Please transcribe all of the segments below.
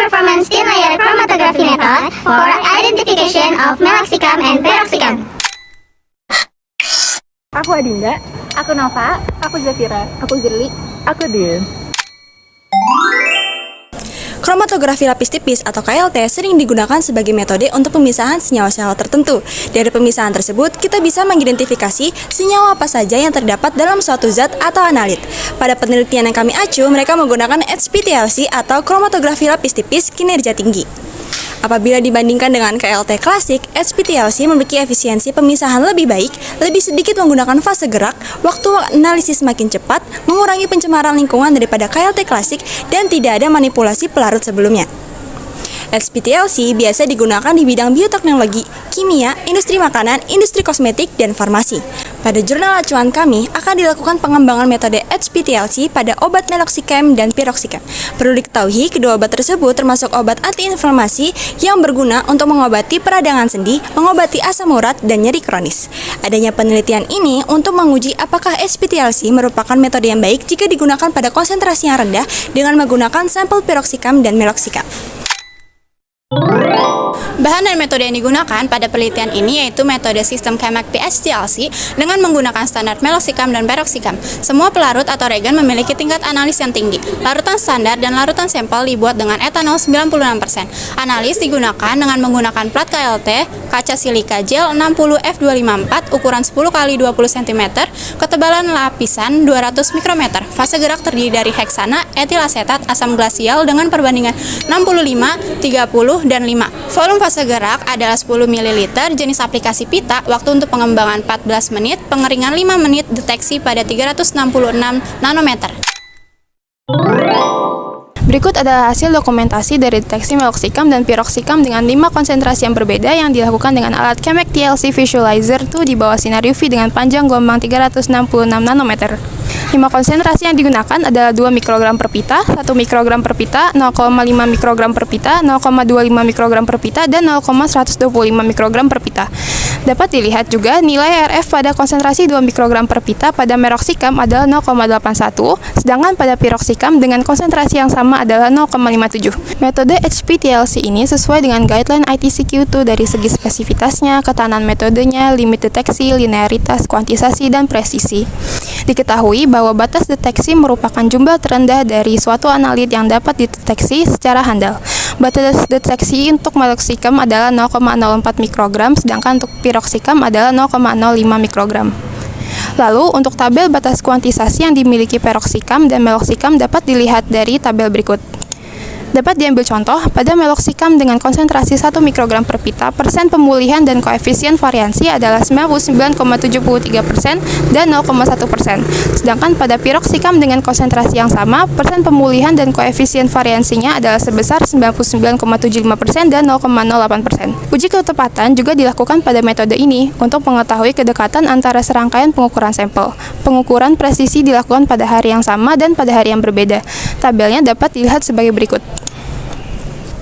performance thin layer chromatography method for identification of meloxicam and peroxicam. Aku Adinda. Aku Nova. Aku Zafira. Aku Zirli. Aku Din. Kromatografi lapis tipis atau KLT sering digunakan sebagai metode untuk pemisahan senyawa-senyawa tertentu. Dari pemisahan tersebut, kita bisa mengidentifikasi senyawa apa saja yang terdapat dalam suatu zat atau analit. Pada penelitian yang kami acu, mereka menggunakan HPLC atau kromatografi lapis tipis kinerja tinggi. Apabila dibandingkan dengan KLT klasik, HPLC memiliki efisiensi pemisahan lebih baik, lebih sedikit menggunakan fase gerak, waktu analisis makin cepat, mengurangi pencemaran lingkungan daripada KLT klasik, dan tidak ada manipulasi pelarut sebelumnya. HPLC biasa digunakan di bidang bioteknologi, kimia, industri makanan, industri kosmetik, dan farmasi. Pada jurnal acuan kami akan dilakukan pengembangan metode HPLC pada obat meloxicam dan piroxicam. Perlu diketahui, kedua obat tersebut termasuk obat antiinflamasi yang berguna untuk mengobati peradangan sendi, mengobati asam urat, dan nyeri kronis. Adanya penelitian ini untuk menguji apakah HPLC merupakan metode yang baik jika digunakan pada konsentrasi yang rendah dengan menggunakan sampel piroxicam dan meloxicam. Bahan dan metode yang digunakan pada penelitian ini yaitu metode sistem Chemac PHTLC dengan menggunakan standar meloxicam dan peroxicam. Semua pelarut atau reagen memiliki tingkat analis yang tinggi. Larutan standar dan larutan sampel dibuat dengan etanol 96%. Analis digunakan dengan menggunakan plat KLT, kaca silika gel 60F254 ukuran 10x20 cm, ketebalan lapisan 200 mikrometer. Fase gerak terdiri dari heksana, etil asetat, asam glasial dengan perbandingan 65, 30, dan 5. Volume fase gerak adalah 10 ml, jenis aplikasi pita, waktu untuk pengembangan 14 menit, pengeringan 5 menit, deteksi pada 366 nanometer. Berikut adalah hasil dokumentasi dari deteksi meloxicam dan piroxicam dengan 5 konsentrasi yang berbeda yang dilakukan dengan alat Chemac TLC Visualizer 2 di bawah sinar UV dengan panjang gelombang 366 nanometer. 5 konsentrasi yang digunakan adalah 2 mikrogram per pita, 1 mikrogram per pita, 0,5 mikrogram per pita, 0,25 mikrogram per pita, dan 0,125 mikrogram per pita. Dapat dilihat juga nilai RF pada konsentrasi 2 mikrogram per pita pada meloxicam adalah 0,81, sedangkan pada piroxicam dengan konsentrasi yang sama adalah 0,57. Metode HPLC ini sesuai dengan guideline ITCQ2 dari segi spesifitasnya, ketahanan metodenya, limit deteksi, linearitas, kuantisasi, dan presisi. Diketahui bahwa batas deteksi merupakan jumlah terendah dari suatu analit yang dapat dideteksi secara handal. Batas deteksi untuk meloxicam adalah 0,04 mikrogram, sedangkan untuk piroxicam adalah 0,05 mikrogram. Lalu, untuk tabel batas kuantisasi yang dimiliki peroxicam dan meloxicam dapat dilihat dari tabel berikut. Dapat diambil contoh, pada meloxicam dengan konsentrasi 1 mikrogram per pita, persen pemulihan dan koefisien variansi adalah 99,73% dan 0,1%. Sedangkan pada piroxicam dengan konsentrasi yang sama, persen pemulihan dan koefisien variansinya adalah sebesar 99,75% dan 0,08%. Uji ketepatan juga dilakukan pada metode ini untuk mengetahui kedekatan antara serangkaian pengukuran sampel. Pengukuran presisi dilakukan pada hari yang sama dan pada hari yang berbeda. Tabelnya dapat dilihat sebagai berikut.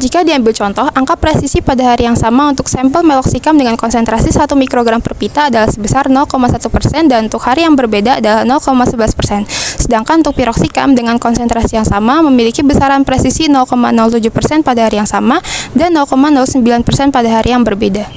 Jika diambil contoh, angka presisi pada hari yang sama untuk sampel meloxicam dengan konsentrasi 1 mikrogram per pita adalah sebesar 0,1% dan untuk hari yang berbeda adalah 0,11%. Sedangkan untuk piroxicam dengan konsentrasi yang sama memiliki besaran presisi 0,07% pada hari yang sama dan 0,09% pada hari yang berbeda.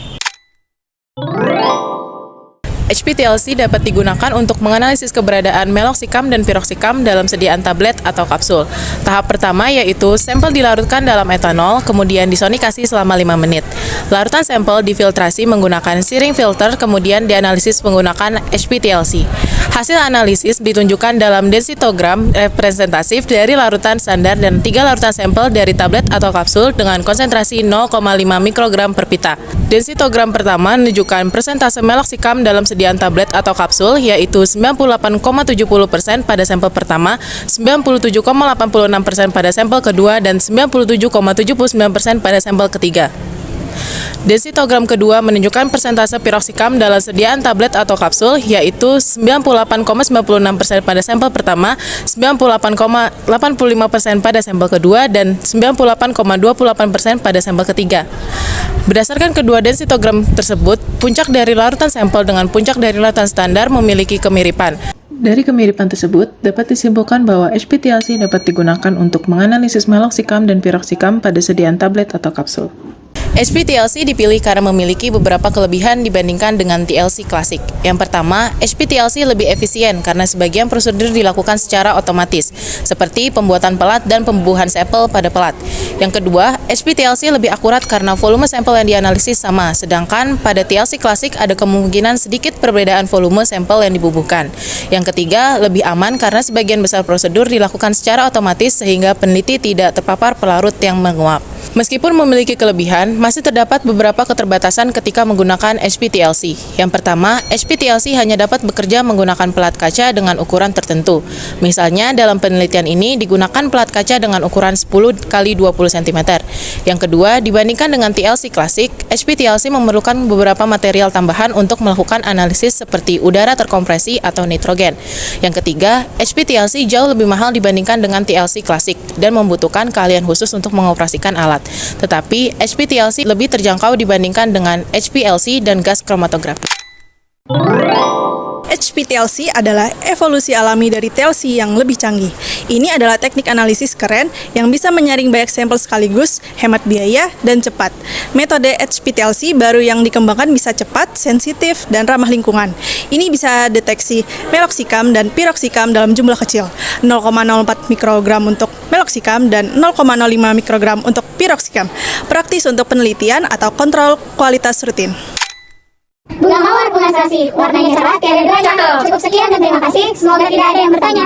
HPLC dapat digunakan untuk menganalisis keberadaan meloxicam dan piroxicam dalam sediaan tablet atau kapsul. Tahap pertama yaitu sampel dilarutkan dalam etanol, kemudian disonikasi selama 5 menit. Larutan sampel difiltrasi menggunakan searing filter, kemudian dianalisis menggunakan HPLC. Hasil analisis ditunjukkan dalam densitogram representatif dari larutan standar dan 3 larutan sampel dari tablet atau kapsul dengan konsentrasi 0,5 mikrogram per pita. Densitogram pertama menunjukkan persentase meloxicam dalam sediaan tablet atau kapsul, yaitu 98,70% pada sampel pertama, 97,86% pada sampel kedua, dan 97,79% pada sampel ketiga. Densitogram kedua menunjukkan persentase piroxicam dalam sediaan tablet atau kapsul, yaitu 98,96% pada sampel pertama, 98,85% pada sampel kedua, dan 98,28% pada sampel ketiga. Berdasarkan kedua densitogram tersebut, puncak dari larutan sampel dengan puncak dari larutan standar memiliki kemiripan. Dari kemiripan tersebut, dapat disimpulkan bahwa HPTLC dapat digunakan untuk menganalisis meloxicam dan piroxicam pada sediaan tablet atau kapsul. HPTLC dipilih karena memiliki beberapa kelebihan dibandingkan dengan TLC klasik. Yang pertama, HPTLC lebih efisien karena sebagian prosedur dilakukan secara otomatis, seperti pembuatan pelat dan pembubuhan sampel pada pelat. Yang kedua, HPTLC lebih akurat karena volume sampel yang dianalisis sama, sedangkan pada TLC klasik ada kemungkinan sedikit perbedaan volume sampel yang dibubuhkan. Yang ketiga, lebih aman karena sebagian besar prosedur dilakukan secara otomatis sehingga peneliti tidak terpapar pelarut yang menguap. Meskipun memiliki kelebihan, masih terdapat beberapa keterbatasan ketika menggunakan HPTLC. Yang pertama, HPTLC hanya dapat bekerja menggunakan pelat kaca dengan ukuran tertentu. Misalnya, dalam penelitian ini digunakan pelat kaca dengan ukuran 10 x 20 cm. Yang kedua, dibandingkan dengan TLC klasik, HPTLC memerlukan beberapa material tambahan untuk melakukan analisis seperti udara terkompresi atau nitrogen. Yang ketiga, HPTLC jauh lebih mahal dibandingkan dengan TLC klasik dan membutuhkan keahlian khusus untuk mengoperasikan alat. Tetapi, HPTLC lebih terjangkau dibandingkan dengan HPLC dan gas kromatografi. HPTLC adalah evolusi alami dari TLC yang lebih canggih. Ini adalah teknik analisis keren yang bisa menyaring banyak sampel sekaligus, hemat biaya, dan cepat. Metode HPTLC baru yang dikembangkan bisa cepat, sensitif, dan ramah lingkungan. Ini bisa deteksi meloxicam dan piroxicam dalam jumlah kecil, 0,04 mikrogram untuk meloxicam dan 0,05 mikrogram untuk piroxicam. Praktis untuk penelitian atau kontrol kualitas rutin. Bunga mawar bunga serasi, warnanya cerah, tiada duanya. Cukup sekian dan terima kasih. Semoga tidak ada yang bertanya.